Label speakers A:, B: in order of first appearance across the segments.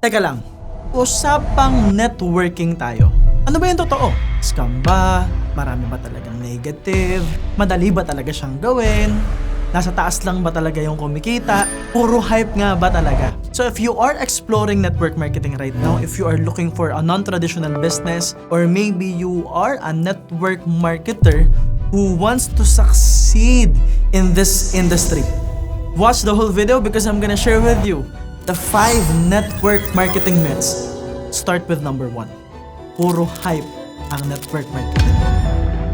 A: Teka lang, usapang networking tayo. Ano ba yung totoo? Scam ba? Marami ba talagang negative? Madali ba talaga siyang gawin? Nasa taas lang ba talaga yung kumikita? Puro hype nga ba talaga? So if you are exploring network marketing right now, if you are looking for a non-traditional business, or maybe you are a network marketer who wants to succeed in this industry, watch the whole video because I'm gonna share with you the 5 network marketing myths. Start with number 1. Puro hype ang network marketing.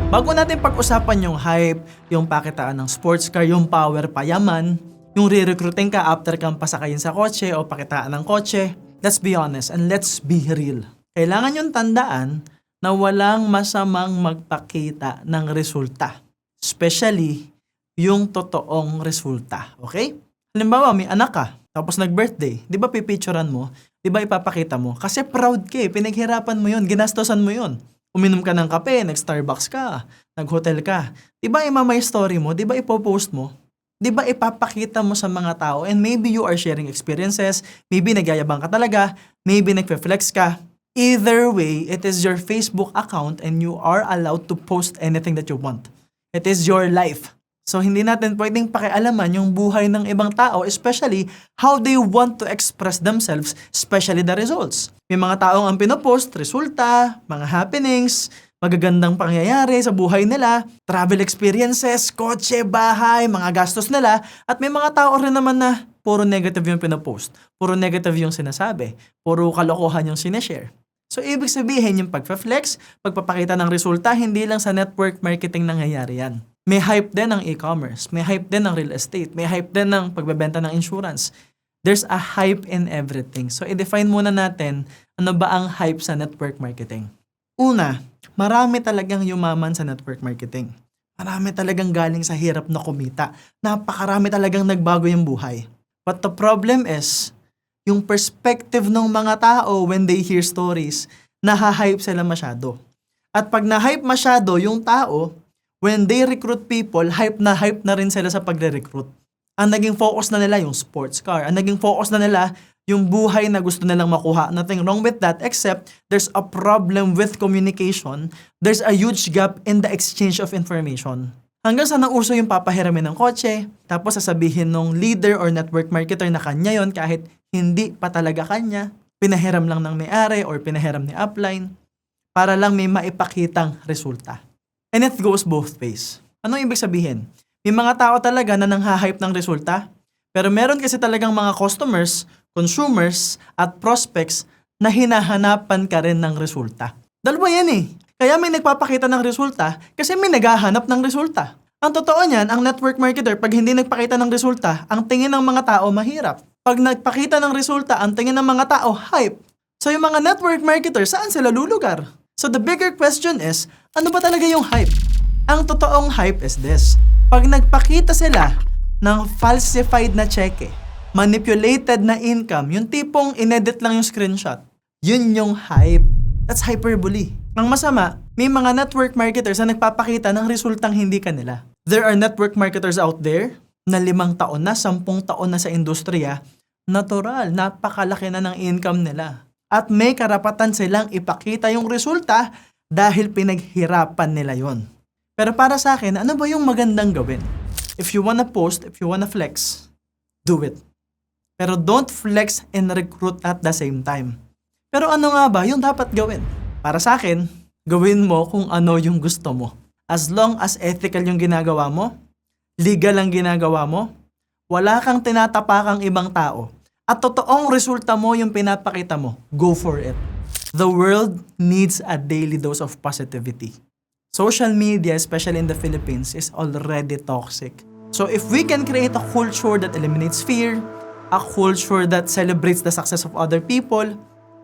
A: Bago natin pag-usapan yung hype, yung pakitaan ng sports car, yung power payaman, yung re-recruiting ka after kang pasakayin sa kotse o pakitaan ng kotse, let's be honest and let's be real. Kailangan yung tandaan na walang masamang magpakita ng resulta. Especially yung totoong resulta. Okay? Halimbawa, may anak ka, tapos nag-birthday, di ba pipicturean mo? Di ba ipapakita mo? Kasi proud ka eh, pinaghirapan mo yun, ginastosan mo yun. Uminom ka ng kape, nag-Starbucks ka, nag-hotel ka. Di ba imamay story mo? Di ba ipopost mo? Di ba ipapakita mo sa mga tao? And maybe you are sharing experiences, maybe nagyayabang ka talaga, maybe nagpe-flex ka. Either way, it is your Facebook account and you are allowed to post anything that you want. It is your life. So hindi natin pwedeng pakialaman yung buhay ng ibang tao, especially how they want to express themselves, especially the results. May mga taong ang pinopost, resulta, mga happenings, magagandang pangyayari sa buhay nila, travel experiences, kotse, bahay, mga gastos nila, at may mga tao rin naman na puro negative yung pinopost, puro negative yung sinasabi, puro kalokohan yung sineshare. So ibig sabihin yung pagpa-flex, pagpapakita ng resulta, hindi lang sa network marketing nangyayari yan. May hype din ng e-commerce, may hype din ng real estate, may hype din ng pagbebenta ng insurance. There's a hype in everything. So i-define muna natin ano ba ang hype sa network marketing. Una, marami talagang yumaman sa network marketing. Marami talagang galing sa hirap na kumita. Napakarami talagang nagbago yung buhay. But the problem is, yung perspective ng mga tao when they hear stories, naha-hype sila masyado. At pag na-hype masyado yung tao, when they recruit people, hype na rin sila sa pagre-recruit. Ang naging focus na nila yung sports car. Ang naging focus na nila yung buhay na gusto nilang makuha. Nothing wrong with that except there's a problem with communication. There's a huge gap in the exchange of information. Hanggang sa nauso yung papahiramin ng kotse, tapos sasabihin ng leader or network marketer na kanya yon kahit hindi pa talaga kanya. Pinahiram lang ng may-ari or pinahiram ni upline para lang may maipakitang resulta. And it goes both ways. Anong ibig sabihin? May mga tao talaga na nanghahype ng resulta, pero meron kasi talagang mga customers, consumers, at prospects na hinahanapan ka rin ng resulta. Dalawa yan eh. Kaya may nagpapakita ng resulta kasi may naghahanap ng resulta. Ang totoo niyan, ang network marketer, pag hindi nagpakita ng resulta, ang tingin ng mga tao mahirap. Pag nagpakita ng resulta, ang tingin ng mga tao hype. So yung mga network marketer, saan sila lulugar? So the bigger question is, ano ba talaga yung hype? Ang totoong hype is this. Pag nagpakita sila ng falsified na cheque, manipulated na income, yung tipong inedit lang yung screenshot, yun yung hype. That's hyperbole. Ang masama, may mga network marketers na nagpapakita ng resultang hindi kanila. There are network marketers out there na 5 taon na, 10 taon na sa industriya, natural, napakalaki na ng income nila. At may karapatan silang ipakita yung resulta dahil pinaghirapan nila yon. Pero para sa akin, ano ba yung magandang gawin? If you wanna post, if you wanna flex, do it. Pero don't flex and recruit at the same time. Pero ano nga ba yung dapat gawin? Para sa akin, gawin mo kung ano yung gusto mo. As long as ethical yung ginagawa mo, legal ang ginagawa mo, wala kang tinatapakang ibang tao, at totoong resulta mo yung pinapakita mo, go for it. The world needs a daily dose of positivity. Social media, especially in the Philippines, is already toxic. So if we can create a culture that eliminates fear, a culture that celebrates the success of other people,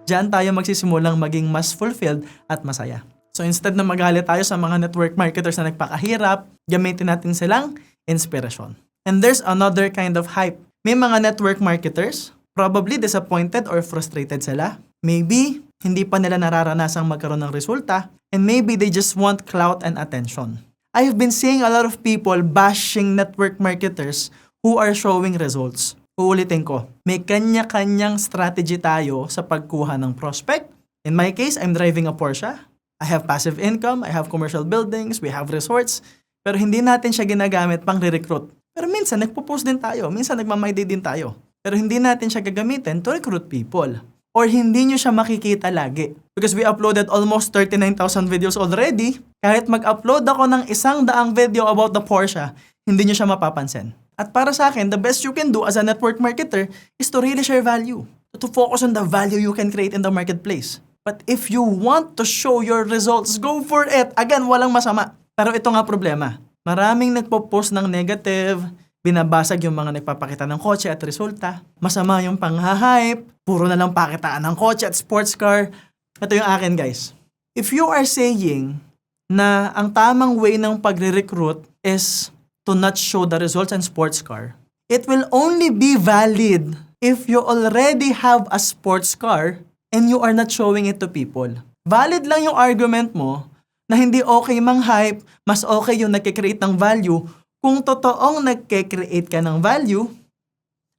A: diyan tayo magsisimulang maging mas fulfilled at masaya. So instead na magalit tayo sa mga network marketers na nagpakahirap, gamitin natin silang inspirasyon. And there's another kind of hype. May mga network marketers, probably disappointed or frustrated sila. Maybe, hindi pa nila nararanasang magkaroon ng resulta, and maybe they just want clout and attention. I've been seeing a lot of people bashing network marketers who are showing results. Uulitin ko, may kanya-kanyang strategy tayo sa pagkuha ng prospect. In my case, I'm driving a Porsche. I have passive income, I have commercial buildings, we have resorts, pero hindi natin siya ginagamit pang re-recruit. Pero minsan, nagpo-post din tayo, minsan nagmamay-day din tayo. Pero hindi natin siya gagamitin to recruit people. Or hindi nyo siya makikita lagi. Because we uploaded almost 39,000 videos already, kahit mag-upload ako ng 100 video about the Porsche, hindi nyo siya mapapansin. At para sa akin, the best you can do as a network marketer is to really share value. To focus on the value you can create in the marketplace. But if you want to show your results, go for it. Again, walang masama. Pero ito nga problema. Maraming nagpo-post ng negative, binabasag yung mga nagpapakita ng kotse at resulta. Masama yung pang-hype, puro na lang pakitaan ng kotse at sports car. Ito yung akin, guys. If you are saying na ang tamang way ng pagre-recruit is to not show the results and sports car, it will only be valid if you already have a sports car and you are not showing it to people. Valid lang yung argument mo na hindi okay mang-hype, mas okay yung nagkikreate ng value kung totoong nagkikreate ka ng value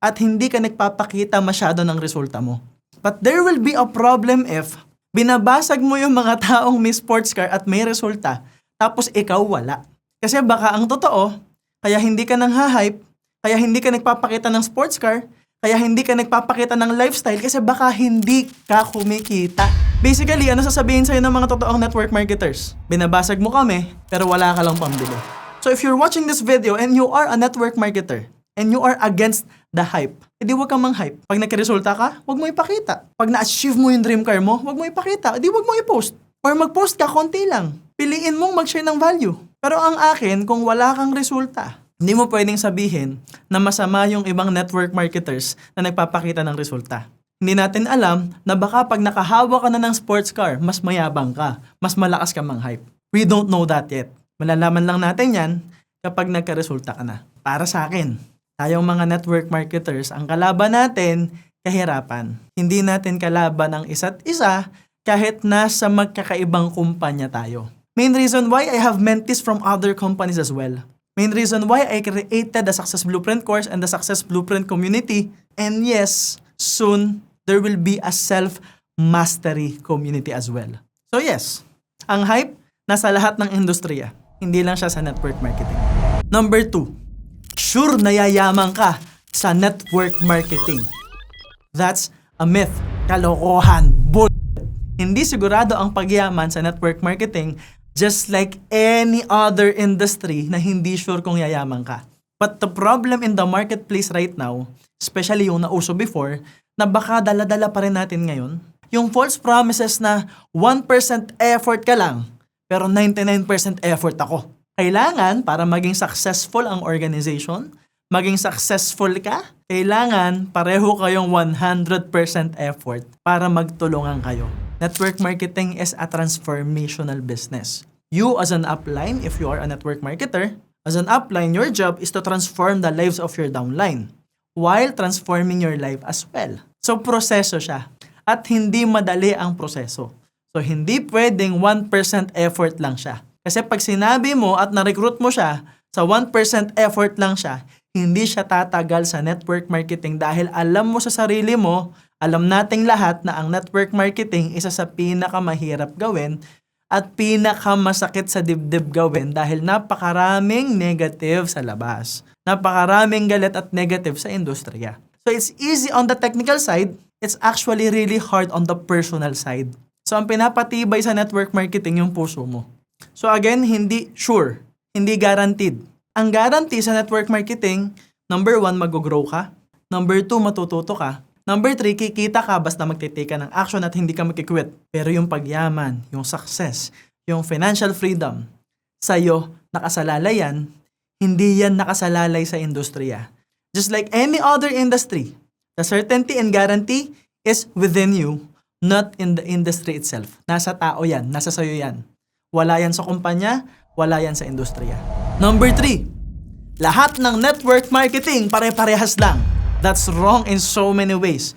A: at hindi ka nagpapakita masyado ng resulta mo. But there will be a problem if binabasag mo yung mga taong may sports car at may resulta tapos ikaw wala. Kasi baka ang totoo, kaya hindi ka nang ha-hype, kaya hindi ka nagpapakita ng sports car, kaya hindi ka nagpapakita ng lifestyle kasi baka hindi ka kumikita. Basically, ano sasabihin sa'yo ng mga totoong network marketers? Binabasag mo kami, pero wala ka lang pambili. So if you're watching this video and you are a network marketer and you are against the hype, edi huwag kang mang-hype. Pag nagkaresulta ka, huwag mo ipakita. Pag na-achieve mo yung dream car mo, huwag mo ipakita. Edi huwag mo i-post. Or mag-post ka, konti lang. Piliin mong mag-share ng value. Pero ang akin, kung wala kang resulta, hindi mo pwedeng sabihin na masama yung ibang network marketers na nagpapakita ng resulta. Hindi natin alam na baka pag nakahawa ka na ng sports car, mas mayabang ka, mas malakas ka mang-hype. We don't know that yet. Malalaman lang natin yan kapag nagkaresulta ka na. Para sa akin, tayong mga network marketers, ang kalaban natin, kahirapan. Hindi natin kalaban ang isa't isa kahit nasa magkakaibang kumpanya tayo. Main reason why I have mentees from other companies as well. Main reason why I created the Success Blueprint course and the Success Blueprint community. And yes, soon, there will be a self-mastery community as well. So yes, ang hype, nasa lahat ng industriya. Hindi lang siya sa network marketing. Number 2, sure na yayaman ka sa network marketing. That's a myth. Kalokohan. Bull. Hindi sigurado ang pagyaman sa network marketing just like any other industry na hindi sure kung yayaman ka. But the problem in the marketplace right now, especially yung nauso before, na baka dala-dala pa rin natin ngayon, yung false promises na 1% effort ka lang, pero 99% effort ako. Kailangan, para maging successful ang organization, maging successful ka, kailangan pareho kayong 100% effort para magtulungan kayo. Network marketing is a transformational business. You as an upline, if you are a network marketer, as an upline, your job is to transform the lives of your downline while transforming your life as well. So, proseso siya. At hindi madali ang proseso. So, hindi pwedeng 1% effort lang siya. Kasi pag sinabi mo at na-recruit mo siya, sa 1% effort lang siya, hindi siya tatagal sa network marketing dahil alam mo sa sarili mo, alam nating lahat na ang network marketing isa sa pinakamahirap gawin at pinakamasakit sa dibdib gawin dahil napakaraming negative sa labas. Napakaraming galit at negative sa industriya. So it's easy on the technical side, it's actually really hard on the personal side. So ang pinapatibay sa network marketing yung puso mo. So again, hindi sure, hindi guaranteed. Ang guarantee sa network marketing, number 1, mag-grow ka. Number 2, matututo ka. Number 3, kikita ka basta magtitake ka ng action at hindi ka magkikwit. Pero yung pagyaman, yung success, yung financial freedom, sa'yo nakasalalay yan, hindi yan nakasalalay sa industriya. Just like any other industry, the certainty and guarantee is within you, not in the industry itself. Nasa tao yan, nasa sayo yan. Wala yan sa kumpanya, wala yan sa industriya. Number 3, lahat ng network marketing pare-parehas lang. That's wrong in so many ways.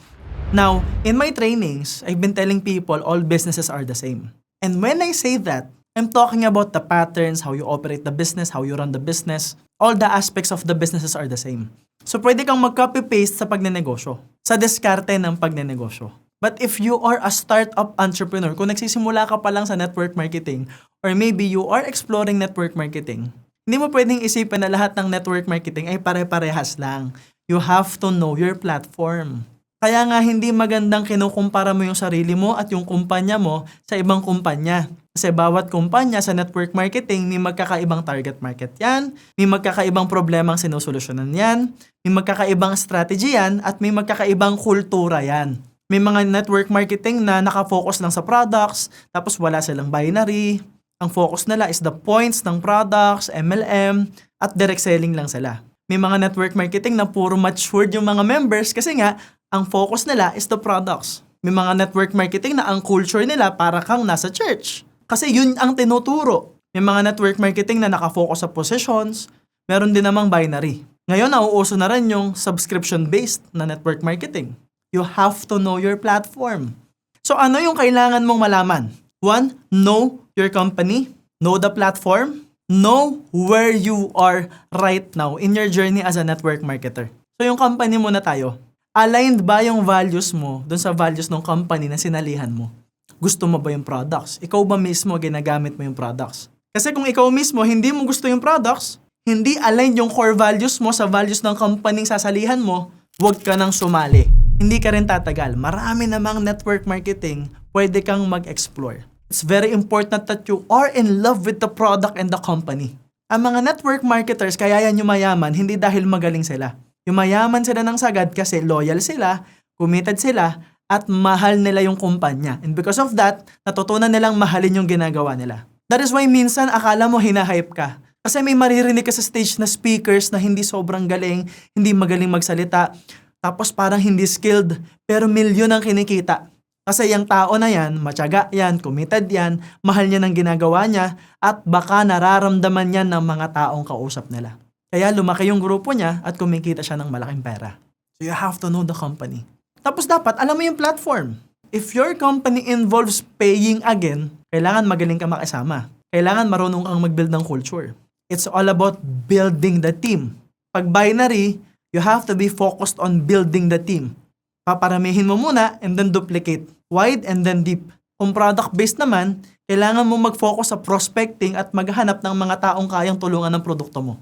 A: Now, in my trainings, I've been telling people all businesses are the same. And when I say that, I'm talking about the patterns, how you operate the business, how you run the business. All the aspects of the businesses are the same. So pwede kang mag-copy-paste sa pagnenegosyo, sa diskarte ng pagnenegosyo. But if you are a startup entrepreneur, kung nagsisimula ka pa lang sa network marketing, or maybe you are exploring network marketing, hindi mo pwedeng isipin na lahat ng network marketing ay pare-parehas lang. You have to know your platform. Kaya nga hindi magandang kinukumpara mo yung sarili mo at yung kumpanya mo sa ibang kumpanya. Kasi bawat kumpanya sa network marketing, may magkakaibang target market yan, may magkakaibang problemang sinusolusyonan yan, may magkakaibang strategy yan, at may magkakaibang kultura yan. May mga network marketing na nakafocus lang sa products, tapos wala silang binary. Ang focus nila is the points ng products, MLM, at direct selling lang sila. May mga network marketing na puro matured yung mga members kasi nga, ang focus nila is the products. May mga network marketing na ang culture nila para kang nasa church. Kasi yun ang tinuturo. May mga network marketing na nakafocus sa positions, meron din namang binary. Ngayon, nauuso na rin yung subscription-based na network marketing. You have to know your platform. So ano yung kailangan mong malaman? 1, know your company, know the platform, know where you are right now in your journey as a network marketer. So yung company mo na tayo, aligned ba yung values mo dun sa values ng company na sinalihan mo? Gusto mo ba yung products? Ikaw ba mismo ginagamit mo yung products? Kasi kung ikaw mismo hindi mo gusto yung products, hindi aligned yung core values mo sa values ng company sasalihan mo, huwag ka nang sumali. Hindi ka rin tatagal. Marami namang network marketing, pwede kang mag-explore. It's very important that you are in love with the product and the company. Ang mga network marketers, kaya yan yumayaman, hindi dahil magaling sila. Yumayaman sila ng sagad kasi loyal sila, committed sila, at mahal nila yung kumpanya. And because of that, natutunan nilang mahalin yung ginagawa nila. That is why minsan akala mo hinahype ka. Kasi may maririnig ka sa stage na speakers na hindi sobrang galing, hindi magaling magsalita, tapos parang hindi skilled, pero milyon ang kinikita. Kasi yung tao na yan, matyaga yan, committed yan, mahal niya ng ginagawa niya, at baka nararamdaman yan ng mga taong kausap nila. Kaya lumaki yung grupo niya at kumikita siya ng malaking pera. So you have to know the company. Tapos dapat alam mo yung platform. If your company involves paying again, kailangan magaling ka makisama. Kailangan marunong kang mag-build ng culture. It's all about building the team. Pag binary, you have to be focused on building the team. Paparamihin mo muna and then duplicate. Wide and then deep. Kung product-based naman, kailangan mo mag-focus sa prospecting at maghanap ng mga taong kayang tulungan ng produkto mo.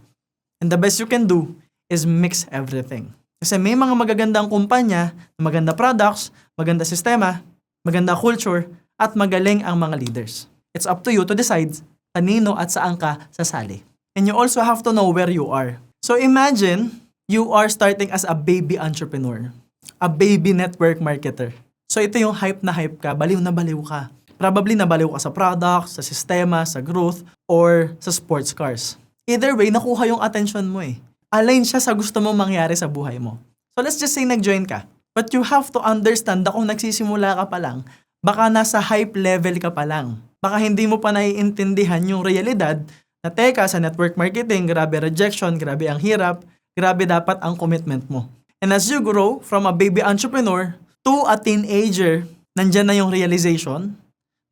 A: And the best you can do is mix everything. Kasi may mga magagandang kumpanya, maganda products, maganda sistema, maganda culture, at magaling ang mga leaders. It's up to you to decide kanino at saan ka sasali. And you also have to know where you are. So imagine, you are starting as a baby entrepreneur. A baby network marketer. So ito yung hype na hype ka, baliw na baliw ka. Probably nabaliw ka sa products, sa sistema, sa growth, or sa sports cars. Either way, nakuha yung attention mo eh. Align siya sa gusto mong mangyari sa buhay mo. So let's just say nag-join ka. But you have to understand na kung nagsisimula ka pa lang, baka nasa hype level ka pa lang. Baka hindi mo pa naiintindihan yung realidad na teka sa network marketing, grabe rejection, grabe ang hirap, grabe dapat ang commitment mo. And as you grow from a baby entrepreneur to a teenager, nandyan na yung realization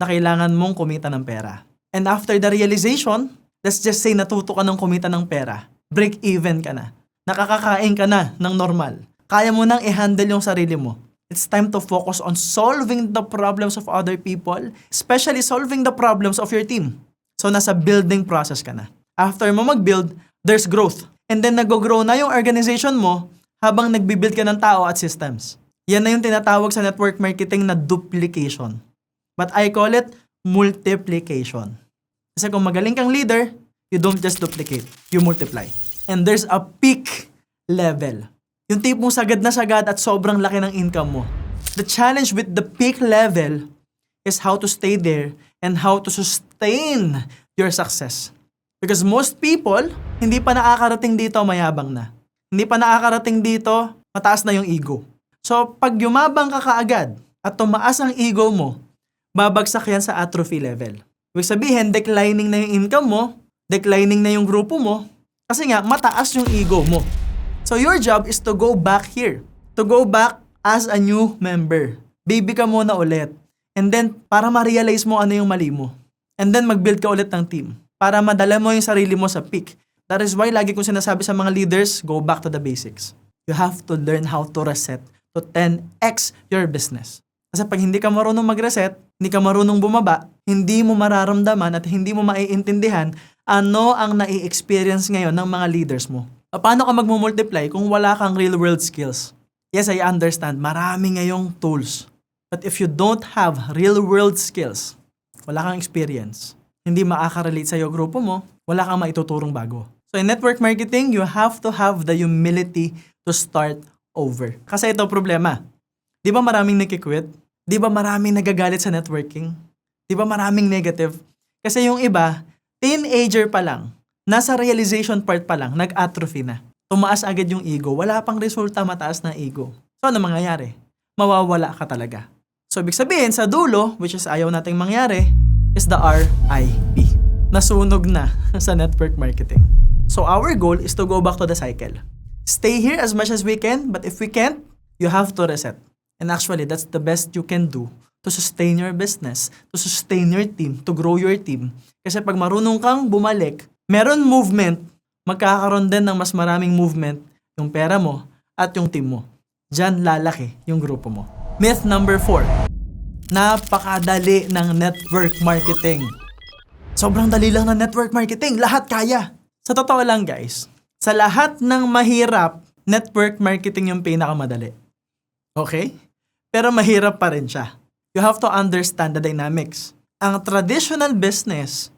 A: na kailangan mong kumita ng pera. And after the realization, let's just say natuto ka ng kumita ng pera. Break even ka na. Nakakakain ka na ng normal. Kaya mo nang i-handle yung sarili mo. It's time to focus on solving the problems of other people, especially solving the problems of your team. So nasa building process ka na. After mo mag-build, there's growth. And then nag-grow na yung organization mo habang nagbibuild ka ng tao at systems. Yan na yung tinatawag sa network marketing na duplication. But I call it multiplication. Kasi kung magaling kang leader, you don't just duplicate, you multiply. And there's a peak level. Yung tipong sagad na sagad at sobrang laki ng income mo. The challenge with the peak level is how to stay there and how to sustain your success. Because most people, hindi pa nakakarating dito, mayabang na. Hindi pa nakakarating dito, mataas na yung ego. So, pag yumabang ka kaagad at tumaas ang ego mo, babagsak yan sa atrophy level. Ibig sabihin, declining na yung income mo, declining na yung grupo mo, kasi nga, mataas yung ego mo. So your job is to go back here. To go back as a new member. Baby ka muna ulit. And then, para ma-realize mo ano yung mali mo. And then mag-build ka ulit ng team para madala mo yung sarili mo sa peak. That is why lagi kong sinasabi sa mga leaders, go back to the basics. You have to learn how to reset to 10x your business. Kasi pag hindi ka marunong mag-reset, hindi ka marunong bumaba, hindi mo mararamdaman at hindi mo maiintindihan ano ang nai-experience ngayon ng mga leaders mo. Paano ka magmumultiply kung wala kang real-world skills? Yes, I understand. Marami ngayong tools. But if you don't have real-world skills, wala kang experience, hindi makaka-relate sa iyo grupo mo, wala kang maituturong bago. So in network marketing, you have to have the humility to start over. Kasi ito problema. Di ba maraming nakikwit? Di ba maraming nagagalit sa networking? Di ba maraming negative? Kasi yung iba, teenager pa lang, nasa realization part pa lang, nag-atrophy na. Tumaas agad yung ego. Wala pang resulta, mataas na ego. So ano mangyayari? Mawawala ka talaga. So ibig sabihin, sa dulo, which is ayaw nating mangyari, is the RIP. Nasunog na sa network marketing. So our goal is to go back to the cycle. Stay here as much as we can, but if we can't, you have to reset. And actually, that's the best you can do to sustain your business, to sustain your team, to grow your team. Kasi pag marunong kang bumalik, meron movement, magkakaroon din ng mas maraming movement yung pera mo at yung team mo. Diyan lalaki yung grupo mo. Myth number 4. Napakadali ng network marketing. Sobrang dali lang ng network marketing. Lahat kaya. Sa totoo lang guys, sa lahat ng mahirap, network marketing yung pinakamadali. Okay? Pero mahirap pa rin siya. You have to understand the dynamics. Ang traditional business,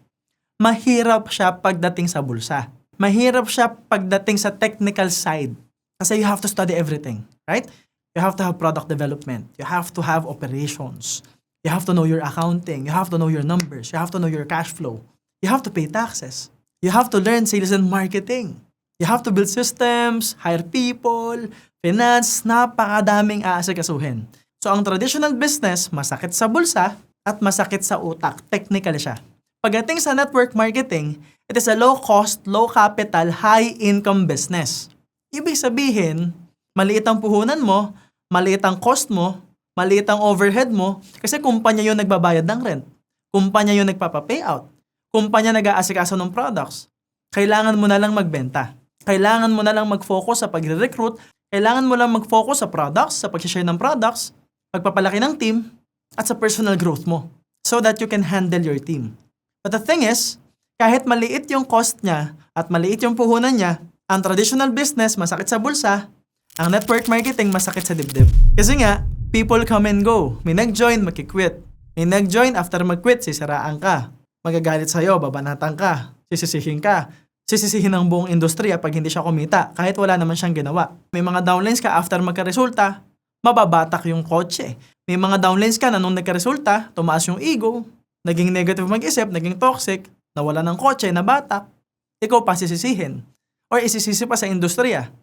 A: mahirap siya pagdating sa bulsa. Mahirap siya pagdating sa technical side. Kasi you have to study everything, right? You have to have product development. You have to have operations. You have to know your accounting. You have to know your numbers. You have to know your cash flow. You have to pay taxes. You have to learn sales and marketing. You have to build systems, hire people, finance, napakadaming aasikasuhin. So ang traditional business, masakit sa bulsa at masakit sa utak. Technical siya. Pagdating sa network marketing, it is a low-cost, low-capital, high-income business. Ibig sabihin, maliit ang puhunan mo, maliit ang cost mo, maliit ang overhead mo, kasi kumpanya yung nagbabayad ng rent. Kumpanya yung nagpapa-payout. Kumpanya nag-aasikaso ng products. Kailangan mo na lang magbenta. Kailangan mo na lang mag-focus sa pagre-recruit. Kailangan mo lang mag-focus sa products, sa pag-share ng products, pagpapalaki ng team, at sa personal growth mo so that you can handle your team. But the thing is, kahit maliit yung cost niya at maliit yung puhunan niya, ang traditional business masakit sa bulsa, ang network marketing masakit sa dibdib. Kasi nga, people come and go. May nag-join, makikwit. May nag-join, after mag-quit, sisiraan ka. Magagalit sa'yo, babanatan ka, sisisihin ka. Sisisihin ng buong industriya pag hindi siya kumita, kahit wala naman siyang ginawa. May mga downlines ka after magkaresulta, mababatak yung kotse. May mga downlines ka na nung nagkaresulta, tumaas yung ego, naging negative mag-isip, naging toxic, nawala ng kotse, nabatak. Ikaw pa sisisihin. Or isisisi pa sa industriya.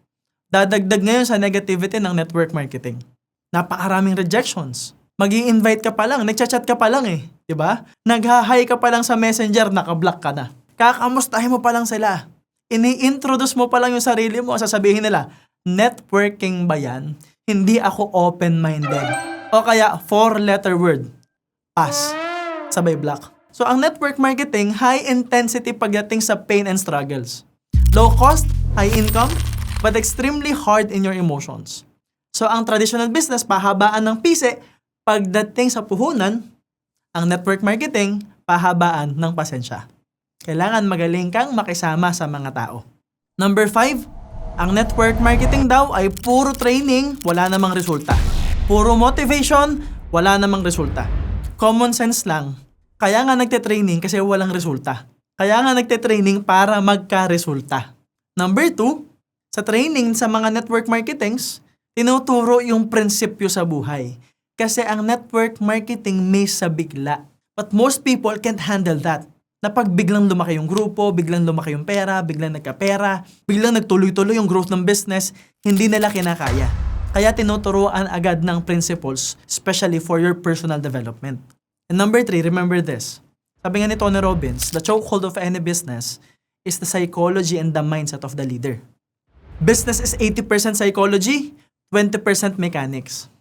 A: Dadagdag ngayon sa negativity ng network marketing. Napakaraming rejections. Mag-i-invite ka pa lang, nagchat-chat ka pa lang eh. Diba? Nag-hi ka pa lang sa messenger, naka-block ka na. Kakamustahin mo pa lang sila. Ini-introduce mo pa lang yung sarili mo. Sasabihin nila, networking ba yan? Hindi ako open-minded. O kaya, 4-letter word. Pass. Sabay block. So, ang network marketing, high intensity pagdating sa pain and struggles. Low cost, high income, but extremely hard in your emotions. So, ang traditional business, pahabaan ng pise. Pagdating sa puhunan, ang network marketing, pahabaan ng pasensya. Kailangan magaling kang makisama sa mga tao. Number 5, ang network marketing daw ay puro training, wala namang resulta. Puro motivation, wala namang resulta. Common sense lang. Kaya nga nagte-training kasi walang resulta. Kaya nga nagte-training para magka-resulta. Number 2, sa training sa mga network marketings, tinuturo yung prinsipyo sa buhay. Kasi ang network marketing may sa bigla. But most people can't handle that. Na pag biglang lumaki yung grupo, biglang lumaki yung pera, biglang nagkapera, biglang nagtuloy-tuloy yung growth ng business, hindi nila kinakaya. Kaya tinuturuan agad ng principles, especially for your personal development. And number 3, remember this. Sabi nga ni Tony Robbins, the chokehold of any business is the psychology and the mindset of the leader. Business is 80% psychology, 20% mechanics.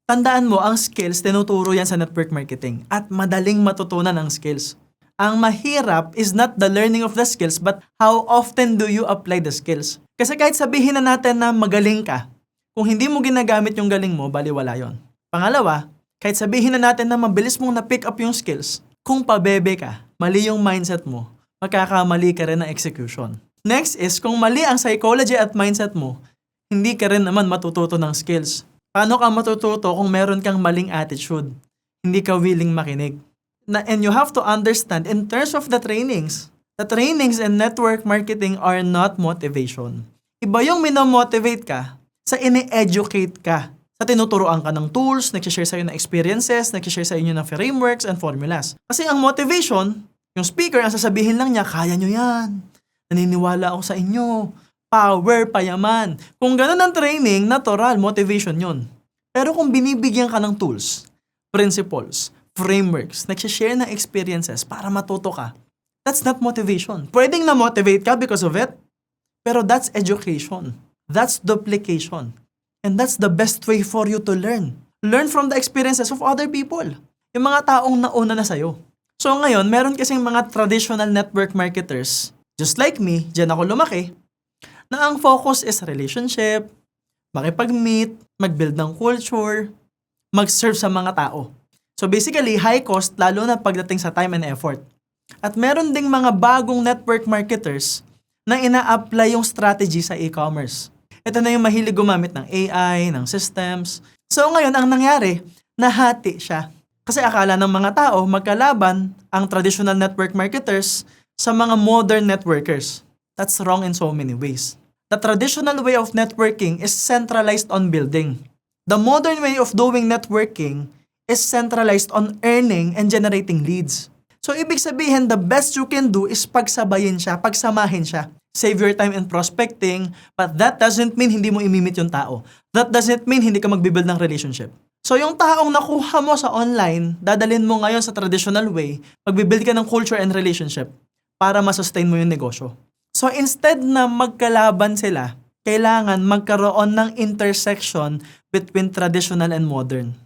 A: Tandaan mo, ang skills, tinuturo yan sa network marketing at madaling matutunan ang skills. Ang mahirap is not the learning of the skills but how often do you apply the skills. Kasi kahit sabihin na natin na magaling ka, kung hindi mo ginagamit yung galing mo, baliwala yon. Pangalawa, kahit sabihin na natin na mabilis mong na-pick up yung skills, kung pabebe ka, mali yung mindset mo, magkakamali ka rin ng execution. Next is, kung mali ang psychology at mindset mo, hindi ka rin naman matututo ng skills. Paano ka matututo kung meron kang maling attitude? Hindi ka willing makinig. And you have to understand, in terms of the trainings in network marketing are not motivation. Iba yung minomotivate ka sa ini-educate ka. Sa tinuturoan ka ng tools, nag-share sa'yo ng experiences, nag-share sa inyo ng frameworks and formulas. Kasi ang motivation, yung speaker, ang sasabihin lang niya, kaya nyo yan. Naniniwala ako sa inyo. Power, payaman. Kung ganun ang training, natural, motivation yun. Pero kung binibigyan ka ng tools, principles, frameworks, nag-share ng experiences para matuto ka, that's not motivation. Pwedeng na-motivate ka because of it, pero that's education. That's duplication. And that's the best way for you to learn. Learn from the experiences of other people. Yung mga taong nauna na sa'yo. So ngayon, meron kasing mga traditional network marketers, just like me, dyan ako lumaki, na ang focus is relationship, makipag-meet, mag-build ng culture, mag-serve sa mga tao. So basically, high cost lalo na pagdating sa time and effort. At meron ding mga bagong network marketers na ina-apply yung strategy sa e-commerce. Ito na yung mahilig gumamit ng AI, ng systems. So ngayon, ang nangyari, nahati siya. Kasi akala ng mga tao, magkalaban ang traditional network marketers sa mga modern networkers. That's wrong in so many ways. The traditional way of networking is centralized on building. The modern way of doing networking is centralized on earning and generating leads. So ibig sabihin, the best you can do is pagsabayin siya, pagsamahin siya. Save your time in prospecting, but that doesn't mean hindi mo imimit yung tao. That doesn't mean hindi ka magbibuild ng relationship. So yung taong nakuha mo sa online, dadalhin mo ngayon sa traditional way, magbibuild ka ng culture and relationship para masustain mo yung negosyo. So instead na magkalaban sila, kailangan magkaroon ng intersection between traditional and modern.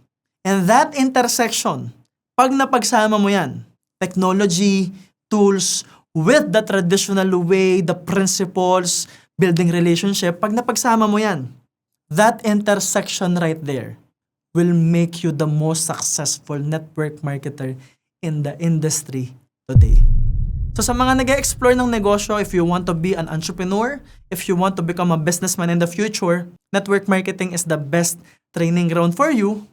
A: And that intersection, pag napagsama mo yan, technology, tools, with the traditional way, the principles, building relationship, pag napagsama mo yan, that intersection right there will make you the most successful network marketer in the industry today. So sa mga nag-explore ng negosyo, if you want to be an entrepreneur, if you want to become a businessman in the future, network marketing is the best training ground for you,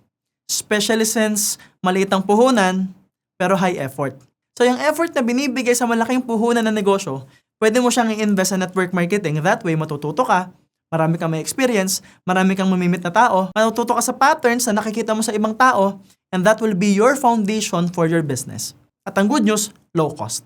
A: especially since maliit ang puhunan, pero high effort. So yung effort na binibigay sa malaking puhunan ng negosyo, pwede mo siyang i-invest sa network marketing. That way, matututo ka, marami kang may experience, marami kang mamimit na tao, matututo ka sa patterns na nakikita mo sa ibang tao, and that will be your foundation for your business. At ang good news, low cost.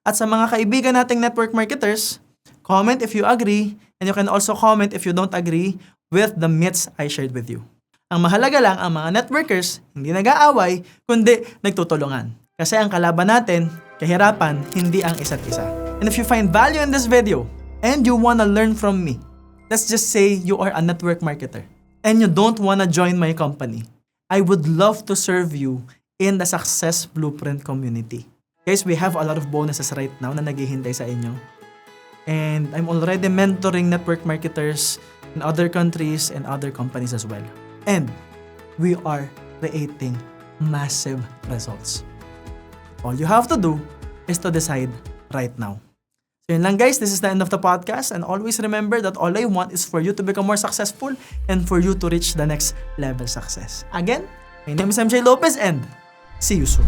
A: At sa mga kaibigan nating network marketers, comment if you agree, and you can also comment if you don't agree with the myths I shared with you. Ang mahalaga lang, ang mga networkers, hindi nag-aaway, kundi nagtutulungan. Kasi ang kalaban natin, kahirapan, hindi ang isa't isa. And if you find value in this video, and you wanna learn from me, let's just say you are a network marketer, and you don't wanna join my company, I would love to serve you in the Success Blueprint community. Guys, we have a lot of bonuses right now na naghihintay sa inyo. And I'm already mentoring network marketers in other countries and other companies as well. And we are creating massive results. All you have to do is to decide right now. So yun lang guys, this is the end of the podcast, and always remember that all I want is for you to become more successful and for you to reach the next level success. Again, my name is MJ Lopez and see you soon.